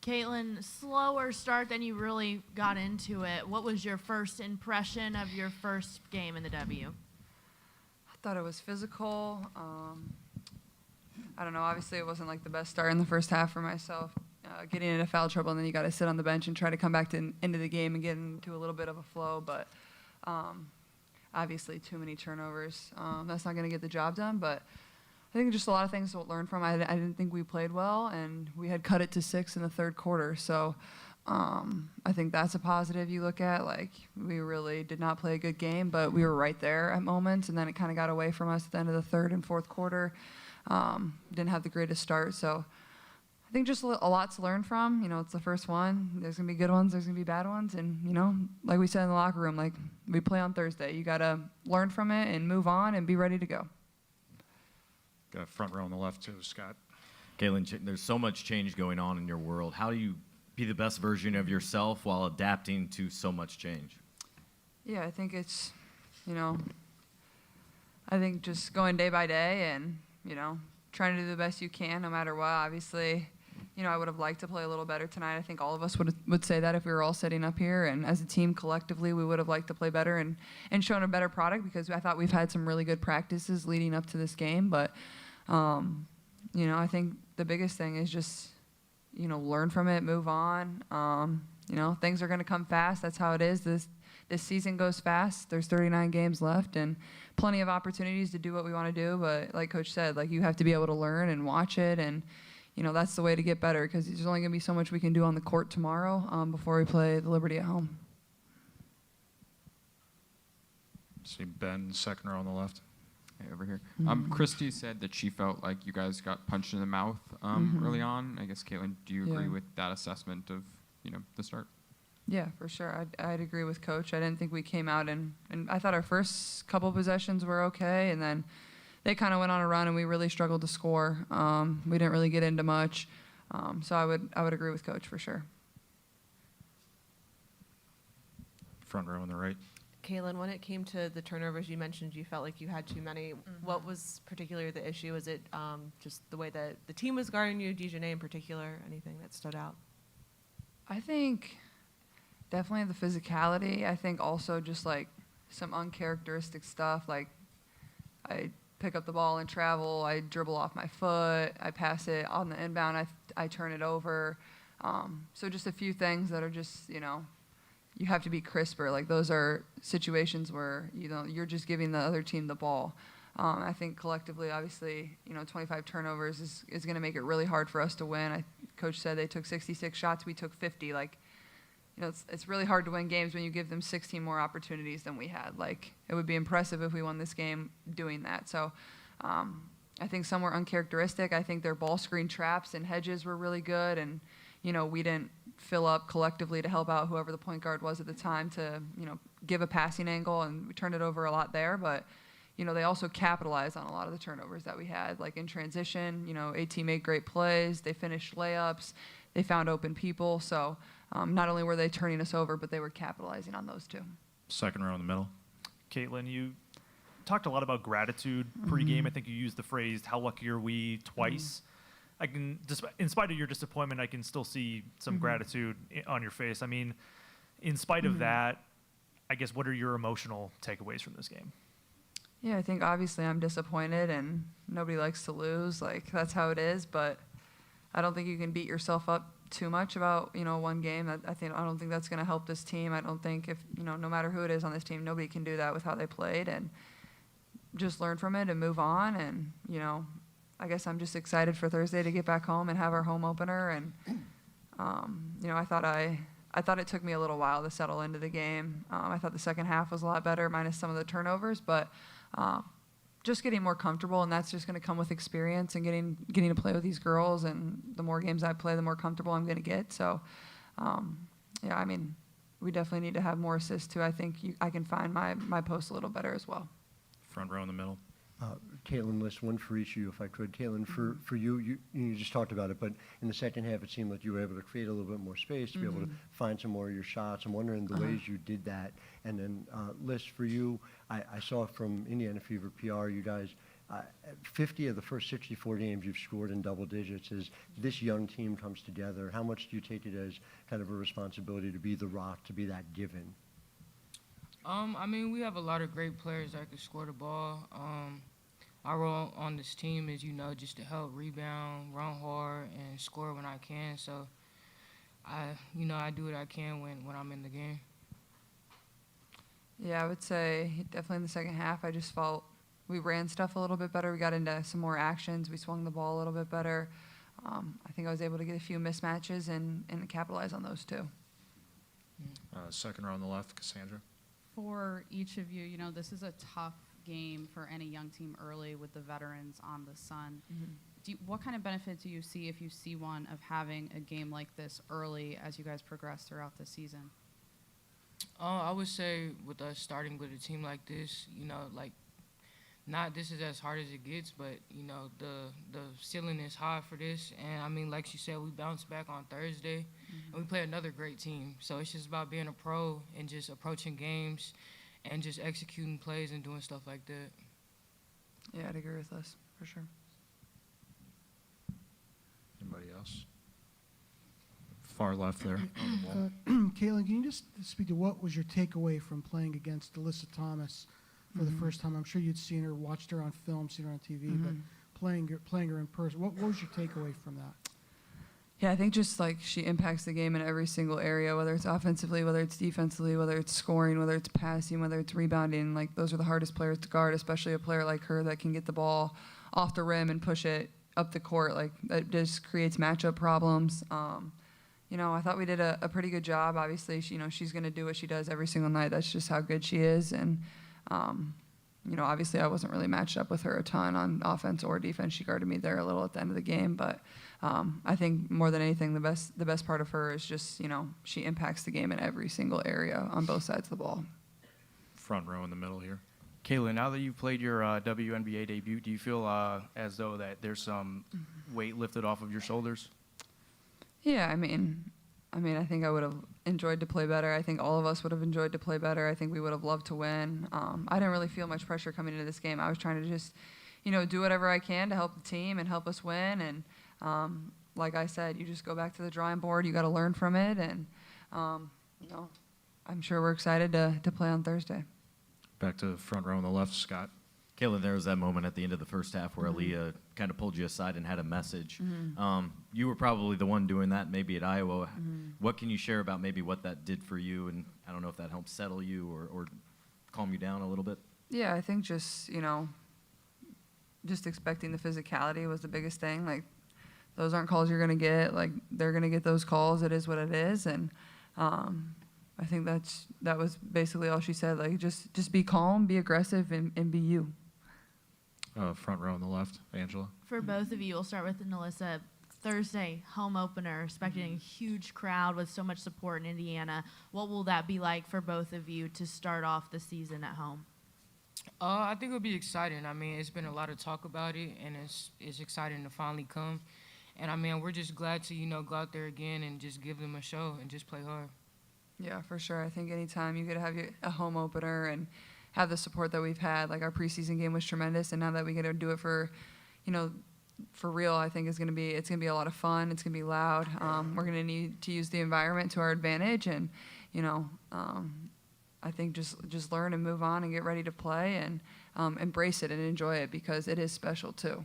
Caitlin, slower start than you really got into it. What was your first impression of your first game in the W? I thought it was physical. I don't know. Obviously, it wasn't like the best start in the first half for myself. Getting into foul trouble, and then you got to sit on the bench and try to come back into the game and get into a little bit of a flow. But obviously, too many turnovers. That's not going to get the job done. But I think just a lot of things to learn from. I didn't think we played well, and we had cut it to 6 in the third quarter. So I think that's a positive you look at. Like, we really did not play a good game, but we were right there at moments, and then it kind of got away from us at the end of the third and fourth quarter. Didn't have the greatest start. So I think just a lot to learn from. You know, it's the first one. There's going to be good ones. There's going to be bad ones. And, you know, like we said in the locker room, like, we play on Thursday. You got to learn from it and move on and be ready to go. Got front row on the left, too, Scott. Caitlin, there's so much change going on in your world. How do you be the best version of yourself while adapting to so much change? Yeah, I think it's, you know, I think just going day by day and, you know, trying to do the best you can no matter what. Obviously, you know, I would have liked to play a little better tonight. I think all of us would say that if we were all sitting up here. And as a team collectively, we would have liked to play better and shown a better product, because I thought we've had some really good practices leading up to this game. But, you know, I think the biggest thing is just, you know, learn from it, move on. You know, things are going to come fast. That's how it is. This season goes fast. There's 39 games left and plenty of opportunities to do what we want to do. But like Coach said, like, you have to be able to learn and watch it. And, you know, that's the way to get better, because there's only going to be so much we can do on the court tomorrow before we play the Liberty at home. See Ben, second row on the left. Hey, over here. Christy said that she felt like you guys got punched in the mouth early on. I guess, Caitlin, do you agree with that assessment of, you know, the start? Yeah, for sure. I'd agree with Coach. I didn't think we came out and I thought our first couple possessions were okay, and then they kind of went on a run and we really struggled to score. We didn't really get into much. So I would agree with Coach for sure. Front row on the right. Caitlin, when it came to the turnovers, you mentioned you felt like you had too many. What was particularly the issue? Was it just the way that the team was guarding you, Dijonay in particular, anything that stood out? I think definitely the physicality. I think also just like some uncharacteristic stuff, like I pick up the ball and travel, I dribble off my foot, I pass it on the inbound, I turn it over. So just a few things that are just, you know, you have to be crisper. Like, those are situations where, you know, you're just giving the other team the ball. I think collectively, obviously, you know, 25 turnovers is going to make it really hard for us to win. Coach said they took 66 shots, we took 50. Like, you know, it's really hard to win games when you give them 16 more opportunities than we had. Like, it would be impressive if we won this game doing that. So I think some were uncharacteristic. I think their ball screen traps and hedges were really good, and, you know, we didn't fill up collectively to help out whoever the point guard was at the time to, you know, give a passing angle, and we turned it over a lot there. But, you know, they also capitalized on a lot of the turnovers that we had, like in transition. You know, AT made great plays, they finished layups, they found open people. So not only were they turning us over, but they were capitalizing on those too. Second row in the middle. Caitlin, you talked a lot about gratitude pregame. I think you used the phrase, how lucky are we, twice. I can, in spite of your disappointment, I can still see some gratitude on your face. I mean, in spite of that, I guess, what are your emotional takeaways from this game? Yeah, I think obviously I'm disappointed, and nobody likes to lose. Like, that's how it is. But I don't think you can beat yourself up too much about, you know, one game. I don't think that's going to help this team. I don't think, if, you know, no matter who it is on this team, nobody can do that with how they played. And just learn from it and move on. And, you know, I guess I'm just excited for Thursday to get back home and have our home opener. And, you know, I thought it took me a little while to settle into the game. I thought the second half was a lot better, minus some of the turnovers. But just getting more comfortable, and that's just going to come with experience and getting to play with these girls. And the more games I play, the more comfortable I'm going to get. So, yeah, I mean, we definitely need to have more assists too. I think I can find my post a little better as well. Front row in the middle. Caitlin, list one for each of you, if I could. Caitlin, for you just talked about it, but in the second half, it seemed like you were able to create a little bit more space to be able to find some more of your shots. I'm wondering the ways you did that. And then, Liz, for you, I saw from Indiana Fever PR, you guys 50 of the first 64 games you've scored in double digits. As this young team comes together, how much do you take it as kind of a responsibility to be the rock, to be that given? I mean, we have a lot of great players that can score the ball. Our role on this team is, just to help rebound, run hard, and score when I can. So, I do what I can when I'm in the game. Yeah, I would say definitely in the second half, I just felt we ran stuff a little bit better. We got into some more actions. We swung the ball a little bit better. I think I was able to get a few mismatches and capitalize on those too. Second row on the left, Cassandra. For each of you, this is a tough game for any young team early with the veterans on the sun. What kind of benefit do you see, if you see one, of having a game like this early as you guys progress throughout the season? I would say with us starting with a team like this, not this is as hard as it gets, but, the ceiling is high for this. And, I mean, like she said, we bounced back on Thursday, and we play another great team. So it's just about being a pro and just approaching games and just executing plays and doing stuff like that. Yeah, I'd agree with us, for sure. Anybody else? Far left there on the wall. Caitlin, can you just speak to what was your takeaway from playing against Alyssa Thomas for the first time? I'm sure you'd seen her, watched her on film, seen her on TV, but playing her in person, what was your takeaway from that? Yeah, I think just like she impacts the game in every single area, whether it's offensively, whether it's defensively, whether it's scoring, whether it's passing, whether it's rebounding. Like, those are the hardest players to guard, especially a player like her that can get the ball off the rim and push it up the court. Like, that just creates matchup problems. I thought we did a pretty good job. Obviously, she's going to do what she does every single night. That's just how good she is. And, obviously I wasn't really matched up with her a ton on offense or defense. She guarded me there a little at the end of the game. But I think more than anything, the best part of her is just, she impacts the game in every single area on both sides of the ball. Front row in the middle here. Kayla, now that you've played your WNBA debut, do you feel as though that there's some weight lifted off of your shoulders? Yeah, I mean, I think I would have enjoyed to play better. I think all of us would have enjoyed to play better. I think we would have loved to win. I didn't really feel much pressure coming into this game. I was trying to just, do whatever I can to help the team and help us win. And like I said, you just go back to the drawing board. You got to learn from it. And, I'm sure we're excited to play on Thursday. Back to the front row on the left, Scott. Kayla, there was that moment at the end of the first half where Aaliyah kind of pulled you aside and had a message. You were probably the one doing that maybe at Iowa. What can you share about maybe what that did for you? And I don't know if that helped settle you or calm you down a little bit. Yeah, I think just, just expecting the physicality was the biggest thing. Like, those aren't calls you're going to get. Like, they're going to get those calls. It is what it is. And I think that was basically all she said. Like, just be calm, be aggressive, and be you. Front row on the left, Angela. For both of you, we'll start with Melissa. Thursday, home opener, expecting a huge crowd with so much support in Indiana. What will that be like for both of you to start off the season at home? I think it'll be exciting. I mean, it's been a lot of talk about it, and it's exciting to finally come. And, I mean, we're just glad to, go out there again and just give them a show and just play hard. Yeah, for sure. I think anytime you get to have a home opener and have the support that we've had, like, our preseason game was tremendous, and now that we get to do it for real, I think it's gonna be a lot of fun. It's gonna be loud. We're gonna need to use the environment to our advantage, and I think just learn and move on and get ready to play and embrace it and enjoy it, because it is special too.